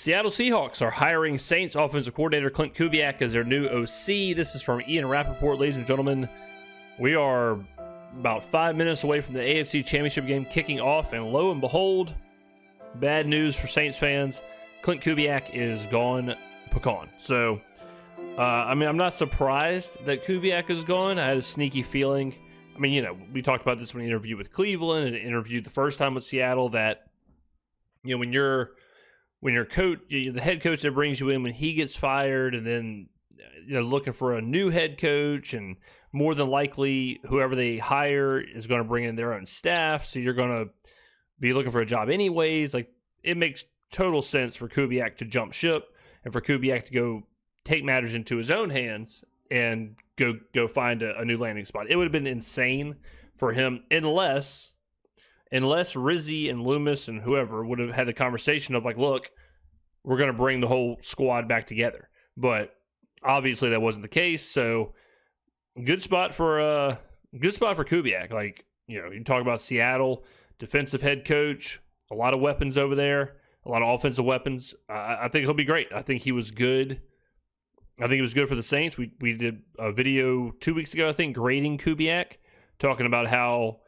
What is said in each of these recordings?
Seattle Seahawks are hiring Saints offensive coordinator Klint Kubiak as their new OC. This is from Ian Rappaport, ladies and gentlemen. We are about 5 minutes away from the AFC Championship game kicking off, and lo and behold, bad news for Saints fans. Klint Kubiak is gone pecan. So, I'm not surprised that Kubiak is gone. I had a sneaky feeling. We talked about this when we interviewed with Cleveland and interviewed the first time with Seattle that, when your coach, the head coach that brings you in, when he gets fired, and then looking for a new head coach, and more than likely whoever they hire is going to bring in their own staff, so you're going to be looking for a job anyways. Like, it makes total sense for Kubiak to jump ship and for Kubiak to go take matters into his own hands and go find a new landing spot. It would have been insane for him unless Rizzi and Loomis and whoever would have had the conversation of like, look, we're going to bring the whole squad back together. But obviously that wasn't the case. So good spot for Kubiak. Like, you talk about Seattle, defensive head coach, a lot of weapons over there, a lot of offensive weapons. I think he'll be great. I think he was good. I think he was good for the Saints. We did a video 2 weeks ago, I think, grading Kubiak, talking about how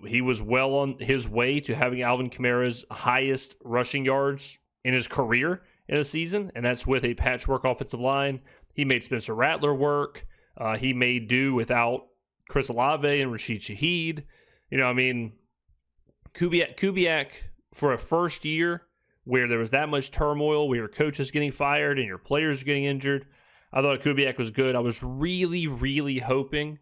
he was well on his way to having Alvin Kamara's highest rushing yards in his career in a season, and that's with a patchwork offensive line. He made Spencer Rattler work. He made do without Chris Olave and Rashid Shaheed. Kubiak for a first year where there was that much turmoil, where your coach is getting fired and your players are getting injured, I thought Kubiak was good. I was really, really hoping,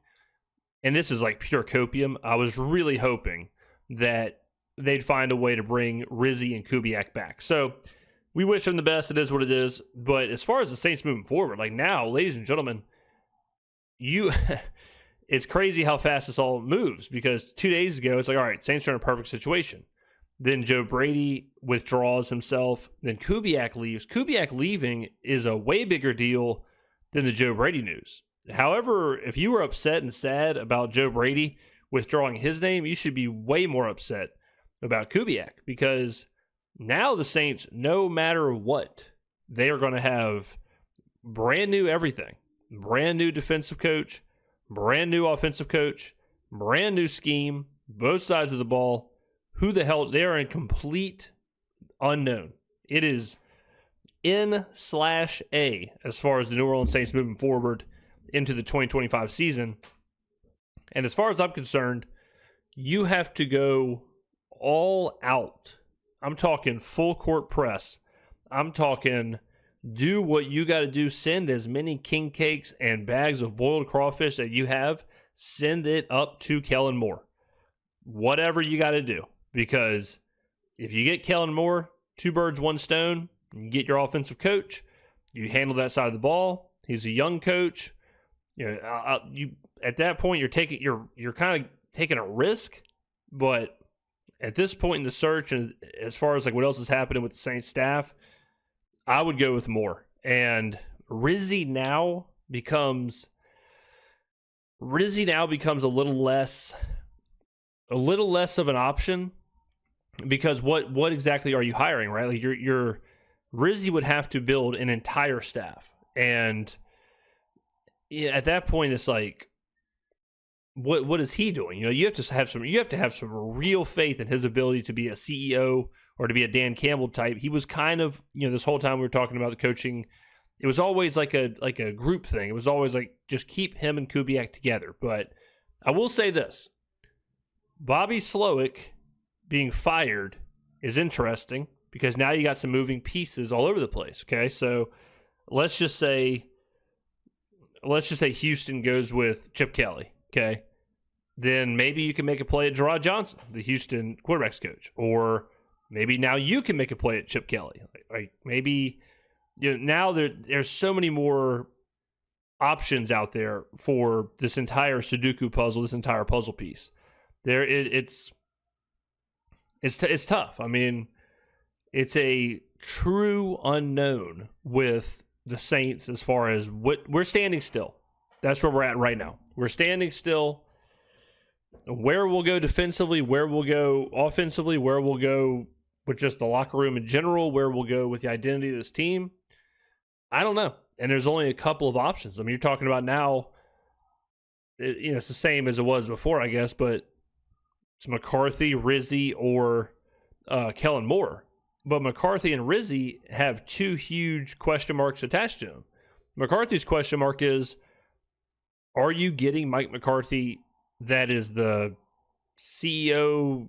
and this is like pure copium, I was really hoping that they'd find a way to bring Rizzi and Kubiak back. So we wish them the best. It is what it is. But as far as the Saints moving forward, like now, ladies and gentlemen, it's crazy how fast this all moves, because 2 days ago, it's like, all right, Saints are in a perfect situation. Then Joe Brady withdraws himself. Then Kubiak leaves. Kubiak leaving is a way bigger deal than the Joe Brady news. However, if you were upset and sad about Joe Brady withdrawing his name, you should be way more upset about Kubiak, because now the Saints, no matter what, they are going to have brand new everything. Brand new defensive coach, brand new offensive coach, brand new scheme, both sides of the ball. Who the hell? They are in complete unknown. It is N/A as far as the New Orleans Saints moving forward into the 2025 season. And as far as I'm concerned, you have to go all out. I'm talking full court press. I'm talking do what you got to do. Send as many king cakes and bags of boiled crawfish that you have. Send it up to Kellen Moore. Whatever you got to do. Because if you get Kellen Moore, 2 birds, 1 stone, you get your offensive coach, you handle that side of the ball. He's a young coach. At that point, you're kind of taking a risk. But at this point in the search, and as far as like what else is happening with the Saints staff, I would go with Moore. And Rizzi now becomes a little less of an option, because what exactly are you hiring, right? Like your Rizzi would have to build an entire staff, and at that point it's like, what is he doing? You have to have some real faith in his ability to be a CEO or to be a Dan Campbell type. He was kind of, this whole time we were talking about the coaching, it was always like a group thing. It was always like, just keep him and Kubiak together. But I will say this, Bobby Slowick being fired is interesting, because now you got some moving pieces all over the place. Okay, so let's just say Houston goes with Chip Kelly. Okay, then maybe you can make a play at Gerard Johnson, the Houston quarterbacks coach, or maybe now you can make a play at Chip Kelly. Like maybe now there's so many more options out there for this entire Sudoku puzzle, this entire puzzle piece. It's tough. I mean, it's a true unknown with the Saints as far as what we're standing still. That's where we're at right now. We're standing still. Where we'll go defensively, where we'll go offensively, where we'll go with just the locker room in general, where we'll go with the identity of this team, I don't know. And there's only a couple of options. I mean, you're talking about now, it's the same as it was before, I guess, but it's McCarthy, Rizzi, or Kellen Moore. But McCarthy and Rizzi have two huge question marks attached to them. McCarthy's question mark is, are you getting Mike McCarthy that is the CEO,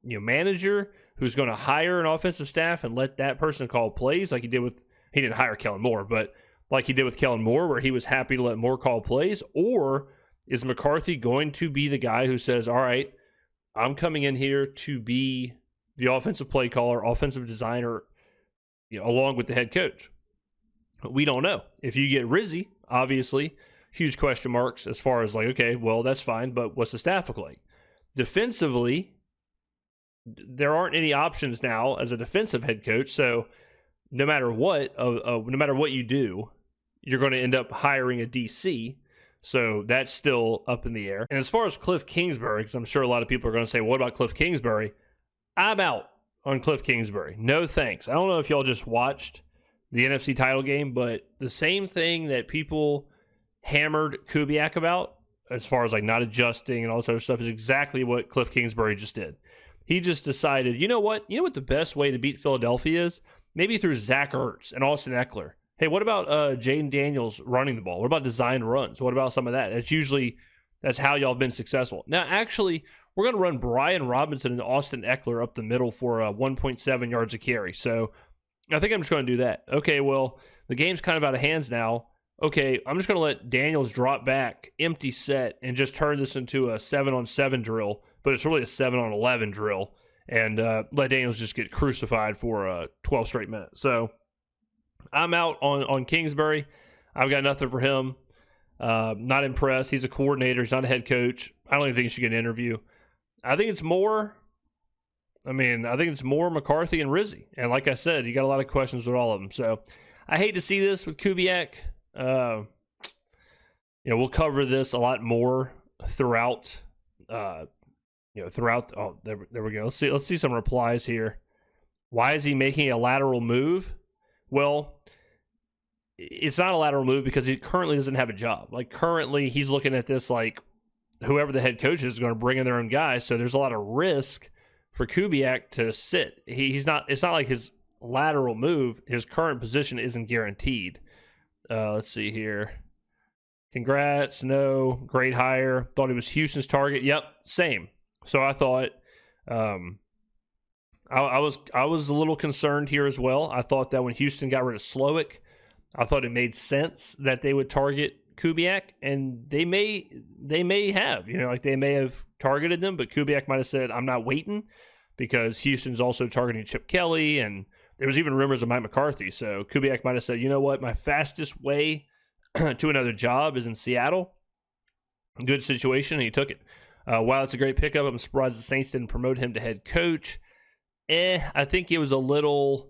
manager, who's going to hire an offensive staff and let that person call plays like he didn't hire Kellen Moore, but like he did with Kellen Moore, where he was happy to let Moore call plays? Or is McCarthy going to be the guy who says, all right, I'm coming in here to be the offensive play caller, offensive designer, along with the head coach? We don't know. If you get Rizzi, obviously, huge question marks as far as like, okay, well, that's fine, but what's the staff look like? Defensively, there aren't any options now as a defensive head coach, so no matter what you do, you're going to end up hiring a DC. So that's still up in the air. And as far as Cliff Kingsbury, because I'm sure a lot of people are going to say, what about Cliff Kingsbury? I'm out on Cliff Kingsbury. No thanks. I don't know if y'all just watched the NFC title game, but the same thing that people hammered Kubiak about, as far as like not adjusting and all this other stuff, is exactly what Cliff Kingsbury just did. He just decided, you know what the best way to beat Philadelphia is? Maybe through Zach Ertz and Austin Eckler. Hey, what about Jaden Daniels running the ball? What about designed runs? What about some of that? That's how y'all have been successful. Now, actually, we're going to run Brian Robinson and Austin Eckler up the middle for 1.7 yards a carry. So I think I'm just going to do that. Okay, well, the game's kind of out of hands now. Okay, I'm just going to let Daniels drop back, empty set, and just turn this into a 7-on-7 drill, but it's really a 7-on-11 drill, and let Daniels just get crucified for 12 straight minutes. So I'm out on Kingsbury. I've got nothing for him. Not impressed. He's a coordinator. He's not a head coach. I don't even think he should get an interview. I think it's more McCarthy and Rizzi. And like I said, you got a lot of questions with all of them. So I hate to see this with Kubiak. We'll cover this a lot more throughout. There we go. Let's see some replies here. Why is he making a lateral move? Well, it's not a lateral move because he currently doesn't have a job. Like, currently, he's looking at this like whoever the head coach is going to bring in their own guys. So there's a lot of risk for Kubiak to sit. It's not like his lateral move. His current position isn't guaranteed. Let's see here. Congrats. No. Great hire. Thought he was Houston's target. Yep. Same. So I thought I was a little concerned here as well. I thought that when Houston got rid of Slowick, I thought it made sense that they would target Kubiak, and they may have, they may have targeted them, but Kubiak might have said, I'm not waiting, because Houston's also targeting Chip Kelly, and there was even rumors of Mike McCarthy. So Kubiak might have said, you know what, my fastest way to another job is in Seattle. Good situation, and he took it. While it's a great pickup, I'm surprised the Saints didn't promote him to head coach. I think it was a little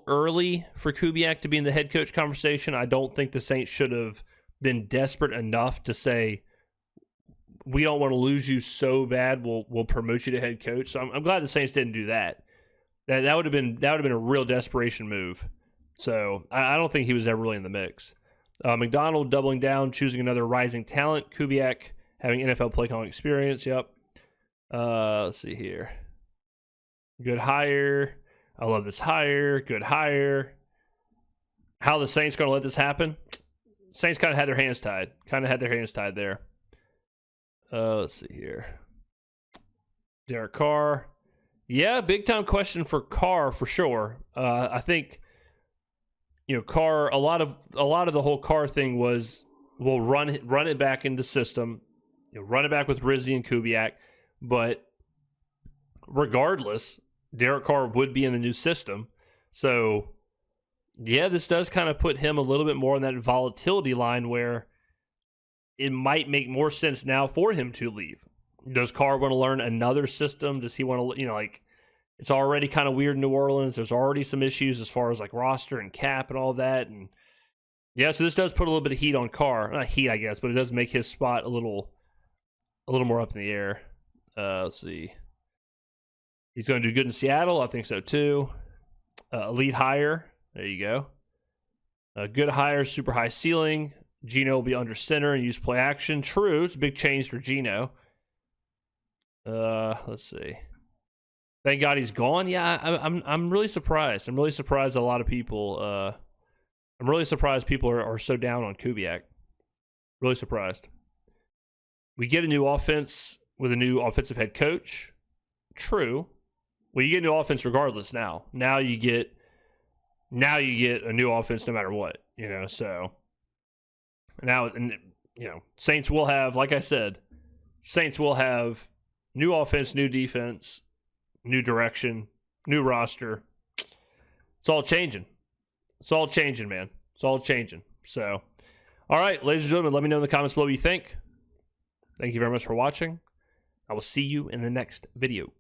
early for Kubiak to be in the head coach conversation. I don't think the Saints should have been desperate enough to say, we don't want to lose you so bad, we'll promote you to head coach. So I'm glad the Saints didn't do that. That would have been a real desperation move. So I don't think he was ever really in the mix. McDonald doubling down, choosing another rising talent. Kubiak having NFL play calling experience. Yep. Let's see here. Good hire. I love this hire. Good hire. How the Saints going to let this happen? Saints kind of had their hands tied. There. Let's see here. Derek Carr. Yeah, big time question for Carr for sure. I think, Carr. A lot of the whole Carr thing was, we'll run it back into the system, run it back with Rizzi and Kubiak. But regardless, Derek Carr would be in the new system. So, yeah, this does kind of put him a little bit more on that volatility line where it might make more sense now for him to leave. Does Carr want to learn another system? Does he want to, it's already kind of weird in New Orleans. There's already some issues as far as like roster and cap and all that. And yeah, so this does put a little bit of heat on Carr. Not heat, I guess, but it does make his spot a little more up in the air. Let's see. He's going to do good in Seattle. I think so too. Elite hire. There you go. A good hire, super high ceiling. Geno will be under center and use play action. True, it's a big change for Geno. Let's see. Thank God he's gone. Yeah, I'm really surprised. I'm really surprised a lot of people. I'm really surprised people are so down on Kubiak. Really surprised. We get a new offense with a new offensive head coach. True. Well, you get a new offense regardless now. Now you get a new offense no matter what, so now, Saints will have, like I said, Saints will have new offense, new defense, new direction, new roster. It's all changing. It's all changing, man. It's all changing. So, all right, ladies and gentlemen, let me know in the comments below what you think. Thank you very much for watching. I will see you in the next video.